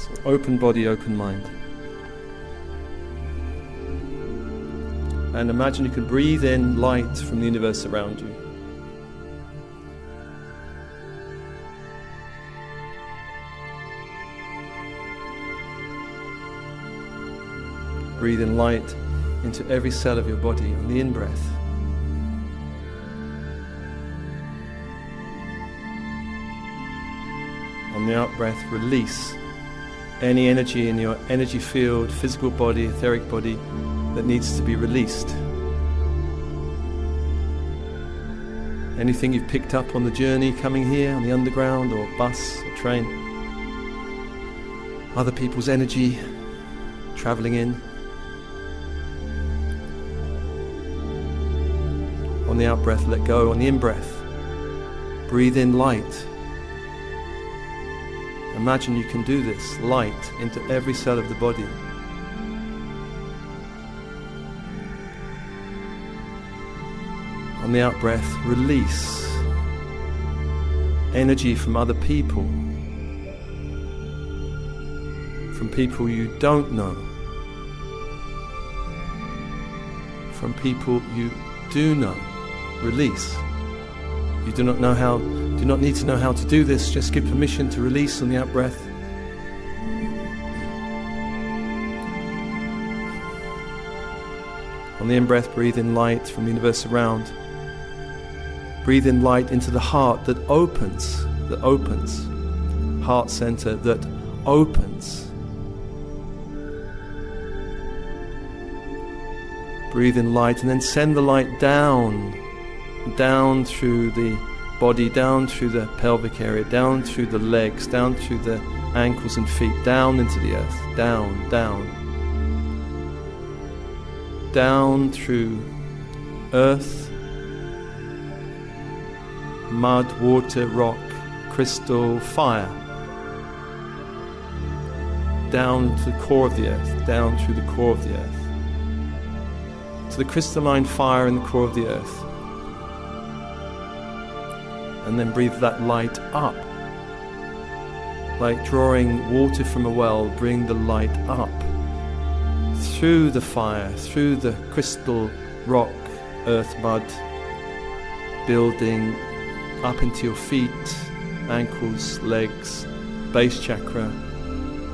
So open body, open mind. And imagine you can breathe in light from the universe around you. Breathe in light into every cell of your body on the in-breath. On the out-breath, release any energy in your energy field, physical body, etheric body, that needs to be released. Anything you've picked up on the journey coming here, on the underground or bus or train. Other people's energy travelling in. On the out-breath, let go. On the in-breath, breathe in light. Imagine you can do this, light into every cell of the body. On the out-breath, release energy from other people, from people you don't know, from people you do know. Release. You do not need to know how to do this, just give permission to release on the out-breath. On the in-breath, breathe in light from the universe around. Breathe in light into the heart that opens, heart center that opens. Breathe in light and then send the light down through the body, down through the pelvic area, down through the legs, down through the ankles and feet, down into the earth, down through earth, mud, water, rock, crystal, fire, down to the core of the earth, down through the core of the earth, to the crystalline fire in the core of the earth. And then breathe that light up. Like drawing water from a well, bring the light up. Through the fire, through the crystal, rock, earth, mud, building up into your feet, ankles, legs, base chakra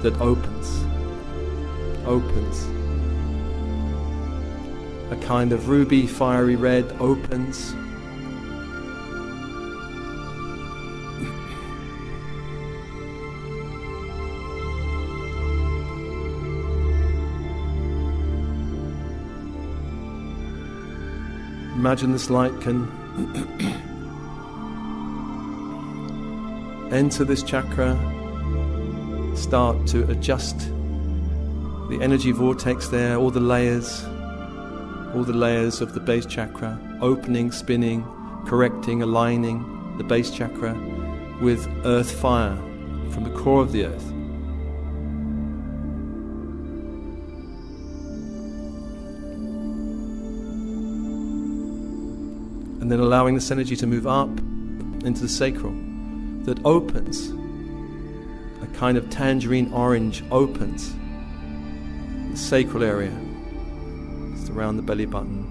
that opens. A kind of ruby, fiery red opens. Imagine this light can enter this chakra, start to adjust the energy vortex there, all the layers of the base chakra, opening, spinning, correcting, aligning the base chakra with earth fire from the core of the earth. And then allowing this energy to move up into the sacral that opens. A kind of tangerine orange opens the sacral area. It's around the belly button.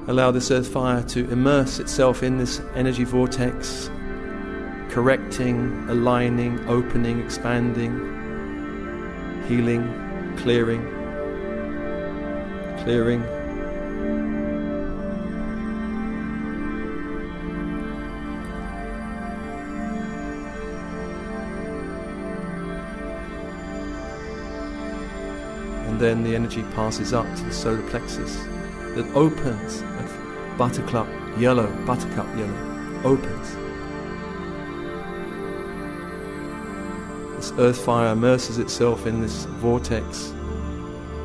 Allow this earth fire to immerse itself in this energy vortex, correcting, aligning, opening, expanding, healing, clearing. And then the energy passes up to the solar plexus that opens, like buttercup yellow, opens. This earth fire immerses itself in this vortex,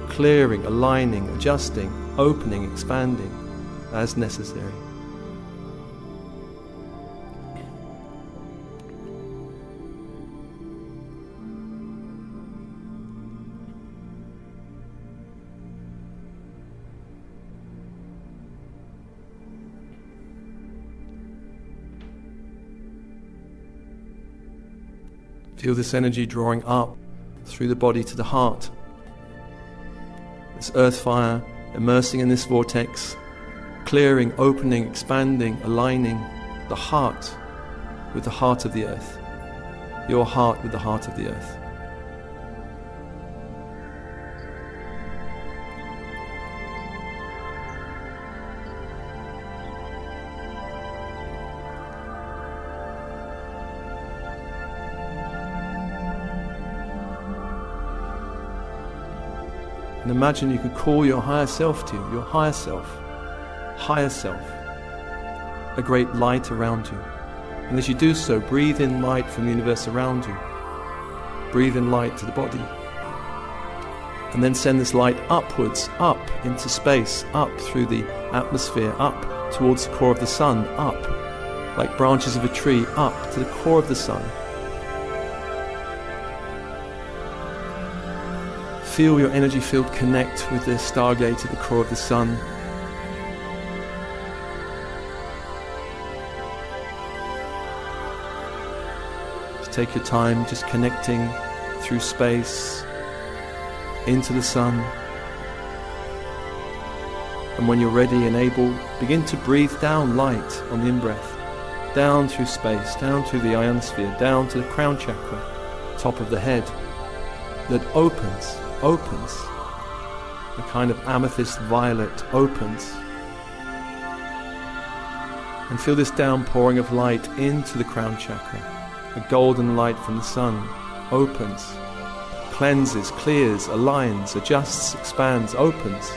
clearing, aligning, adjusting, opening, expanding as necessary. Feel this energy drawing up through the body to the heart. This earth fire immersing in this vortex, clearing, opening, expanding, aligning the heart with the heart of the earth. Your heart with the heart of the earth. And imagine you could call your higher self to you, your higher self, a great light around you. And as you do so, breathe in light from the universe around you. Breathe in light to the body. And then send this light upwards, up into space, up through the atmosphere, up towards the core of the sun, up, like branches of a tree, up to the core of the sun. Feel your energy field connect with the stargate at the core of the sun. Just take your time, just connecting through space into the sun. And when you're ready and able, begin to breathe down light on the in-breath, down through space, down through the ionosphere, down to the crown chakra, top of the head, that opens, a kind of amethyst violet opens. And feel this downpouring of light into the crown chakra. A golden light from the sun opens, cleanses, clears, aligns, adjusts, expands, opens.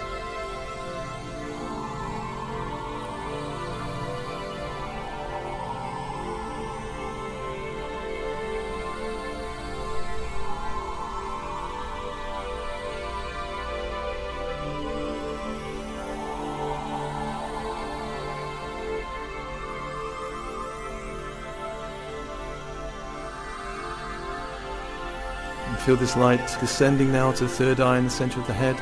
Feel this light descending now to the third eye in the center of the head.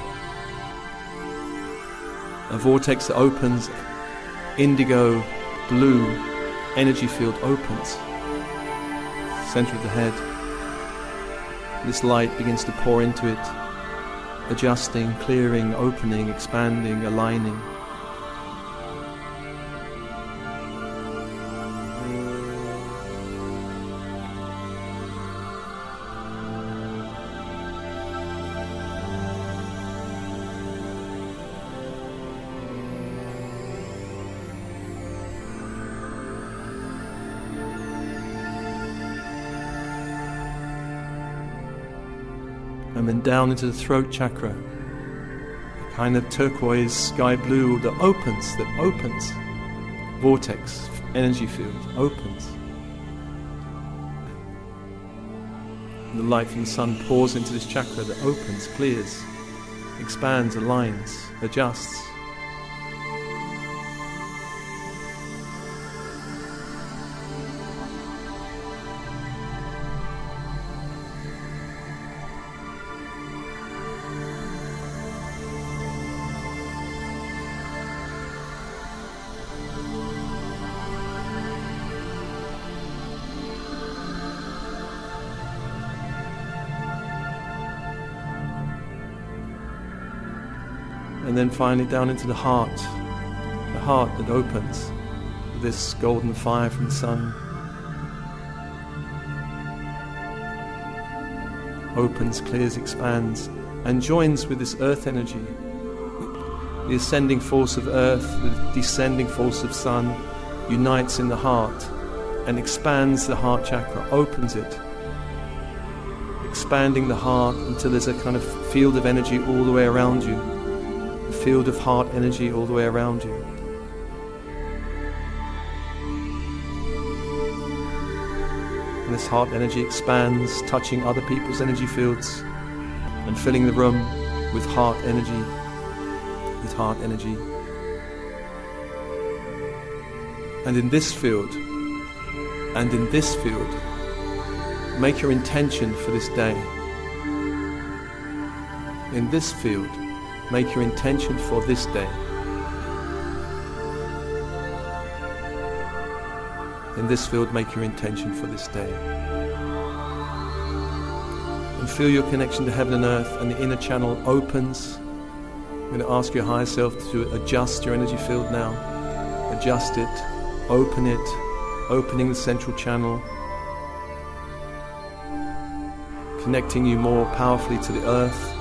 A vortex that opens, indigo, blue, energy field opens. Center of the head. This light begins to pour into it, adjusting, clearing, opening, expanding, aligning. And then down into the throat chakra, a kind of turquoise sky blue that opens, vortex, energy field, opens. And the light from the sun pours into this chakra that opens, clears, expands, aligns, adjusts. And then finally down into the heart that opens with this golden fire from the sun. Opens, clears, expands, and joins with this earth energy. The ascending force of earth, the descending force of sun, unites in the heart and expands the heart chakra, opens it, expanding the heart until there's a kind of field of energy all the way around you. Field of heart energy all the way around you. And this heart energy expands, touching other people's energy fields and filling the room with heart energy, And in this field, make your intention for this day. In this field, make your intention for this day. In this field, make your intention for this day. feel your connection to heaven and earth, and the inner channel opens. I'm going to ask your higher self to adjust your energy field now. Adjust it, opening the central channel, connecting you more powerfully to the earth,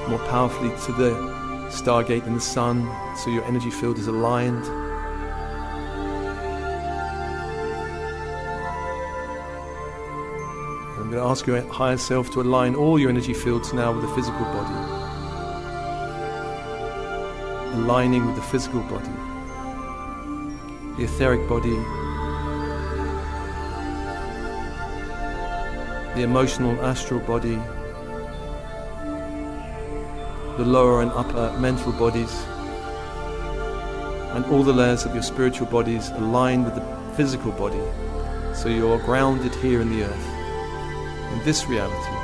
more powerfully to the stargate and the sun, so your energy field is aligned. I'm going to ask your higher self to align all your energy fields now with the physical body. Aligning with the physical body, the etheric body, the emotional astral body, the lower and upper mental bodies, and all the layers of your spiritual bodies aligned with the physical body, so you're grounded here in the earth, in this reality.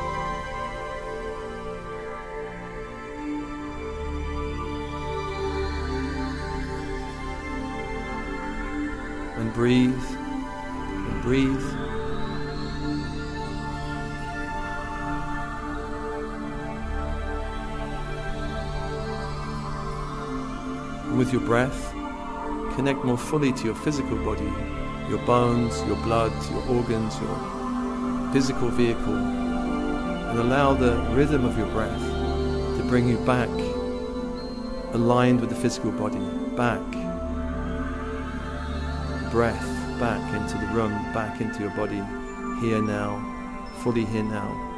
And breathe, and breathe. And with your breath, connect more fully to your physical body, your bones, your blood, your organs, your physical vehicle, and allow the rhythm of your breath to bring you back, aligned with the physical body, back. Breath back into the room, back into your body, here now, fully here now.